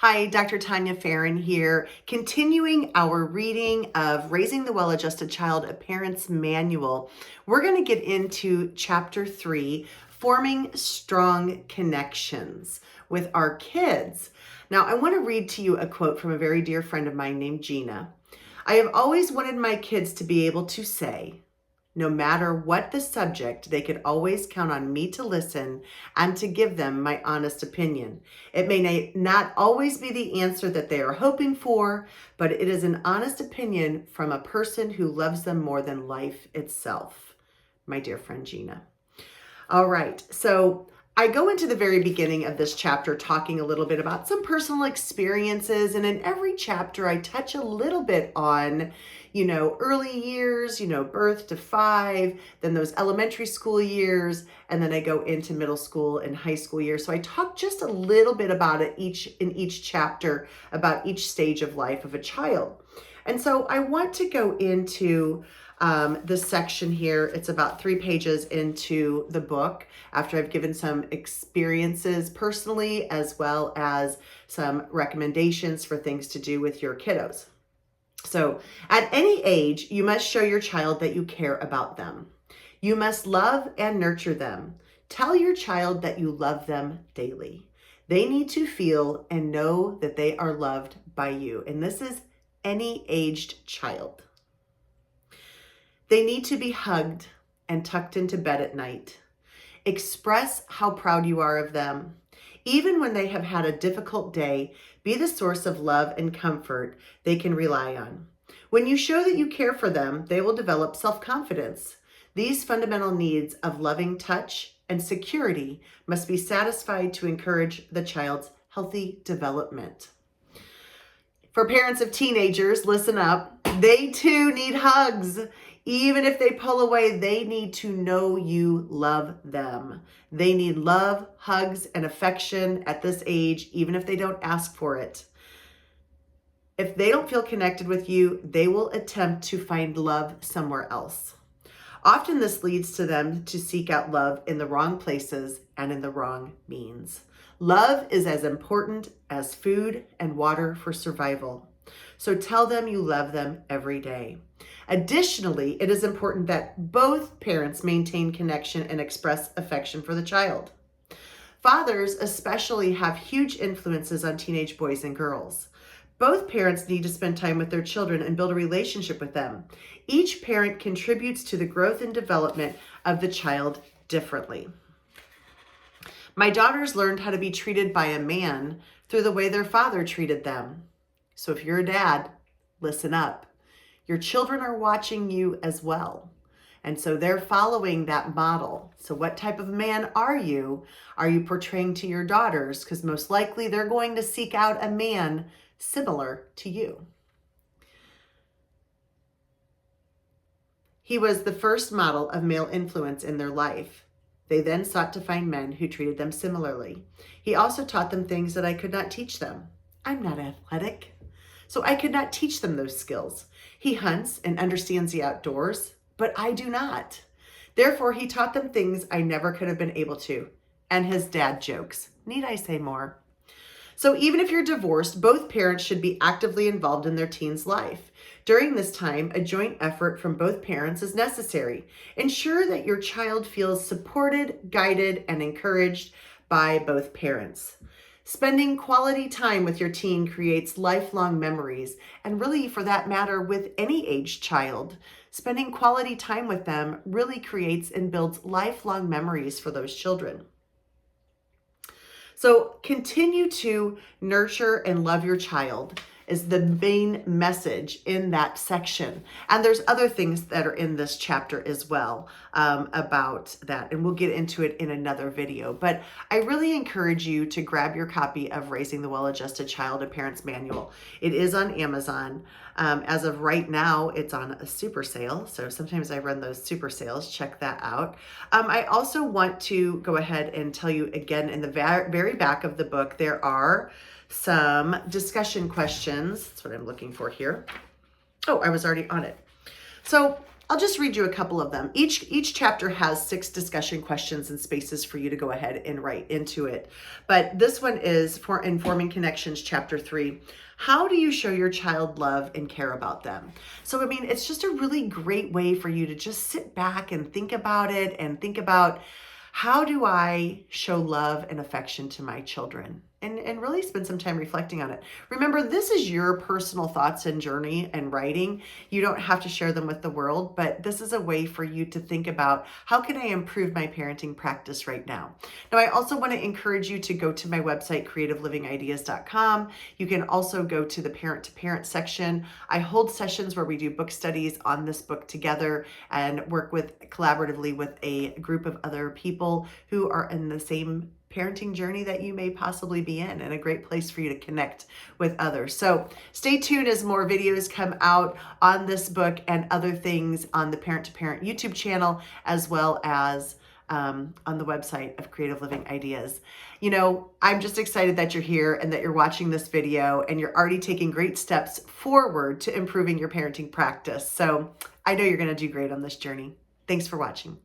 Hi, Dr. Tanya Farron here, continuing our reading of Raising the Well-Adjusted Child, a Parent's Manual. We're going to get into Chapter 3, Forming Strong Connections with our kids. Now, I want to read to you a quote from a very dear friend of mine named Gina. I have always wanted my kids to be able to say, no matter what the subject, they could always count on me to listen and to give them my honest opinion. It may not always be the answer that they are hoping for, but it is an honest opinion from a person who loves them more than life itself. My dear friend Gina. All right, so I go into the very beginning of this chapter talking a little bit about some personal experiences, and in every chapter I touch a little bit on early years, birth to 5, then those elementary school years, and then I go into middle school and high school years. So I talk just a little bit about it in each chapter, about each stage of life of a child. And so I want to go into this section here. It's about 3 pages into the book after I've given some experiences personally, as well as some recommendations for things to do with your kiddos. So at any age, you must show your child that you care about them. You must love and nurture them. Tell your child that you love them daily. They need to feel and know that they are loved by you. And this is any aged child. They need to be hugged and tucked into bed at night. Express how proud you are of them. Even when they have had a difficult day, be the source of love and comfort they can rely on. When you show that you care for them, they will develop self-confidence. These fundamental needs of loving touch and security must be satisfied to encourage the child's healthy development. For parents of teenagers, listen up. They too need hugs. Even if they pull away, they need to know you love them. They need love, hugs, and affection at this age, even if they don't ask for it. If they don't feel connected with you, they will attempt to find love somewhere else. Often this leads to them to seek out love in the wrong places and in the wrong means. Love is as important as food and water for survival. So tell them you love them every day. Additionally, it is important that both parents maintain connection and express affection for the child. Fathers especially have huge influences on teenage boys and girls. Both parents need to spend time with their children and build a relationship with them. Each parent contributes to the growth and development of the child differently. My daughters learned how to be treated by a man through the way their father treated them. So if you're a dad, listen up. Your children are watching you as well. And so they're following that model. So what type of man are you portraying to your daughters? Because most likely they're going to seek out a man similar to you. He was the first model of male influence in their life. They then sought to find men who treated them similarly. He also taught them things that I could not teach them. I'm not athletic, so I could not teach them those skills. He hunts and understands the outdoors, but I do not. Therefore, he taught them things I never could have been able to. And his dad jokes. Need I say more? So even if you're divorced, both parents should be actively involved in their teen's life. During this time, a joint effort from both parents is necessary. Ensure that your child feels supported, guided, and encouraged by both parents. Spending quality time with your teen creates lifelong memories, and really, for that matter, with any aged child, spending quality time with them really creates and builds lifelong memories for those children. So continue to nurture and love your child is the main message in that section. And there's other things that are in this chapter as well about that. And we'll get into it in another video. But I really encourage you to grab your copy of Raising the Well-Adjusted Child, a Parent's Manual. It is on Amazon. As of right now, it's on a super sale. So sometimes I run those super sales. Check that out. I also want to go ahead and tell you again, in the very back of the book, there are some discussion questions. That's what I'm looking for here. Oh, I was already on it. So I'll just read you a couple of them. Each chapter has 6 discussion questions and spaces for you to go ahead and write into it. But this one is for Informing Connections, chapter 3. How do you show your child love and care about them? So, I mean, it's just a really great way for you to just sit back and think about it and think about, how do I show love and affection to my children? And really spend some time reflecting on it. Remember, this is your personal thoughts and journey and writing. You don't have to share them with the world, but this is a way for you to think about, how can I improve my parenting practice right now? Now, I also want to encourage you to go to my website, creativelivingideas.com. You can also go to the parent to parent section. I hold sessions where we do book studies on this book together and work collaboratively with a group of other people who are in the same parenting journey that you may possibly be in, and a great place for you to connect with others. So stay tuned as more videos come out on this book and other things on the Parent to Parent YouTube channel, as well as on the website of Creative Living Ideas. You know, I'm just excited that you're here and that you're watching this video and you're already taking great steps forward to improving your parenting practice. So I know you're going to do great on this journey. Thanks for watching.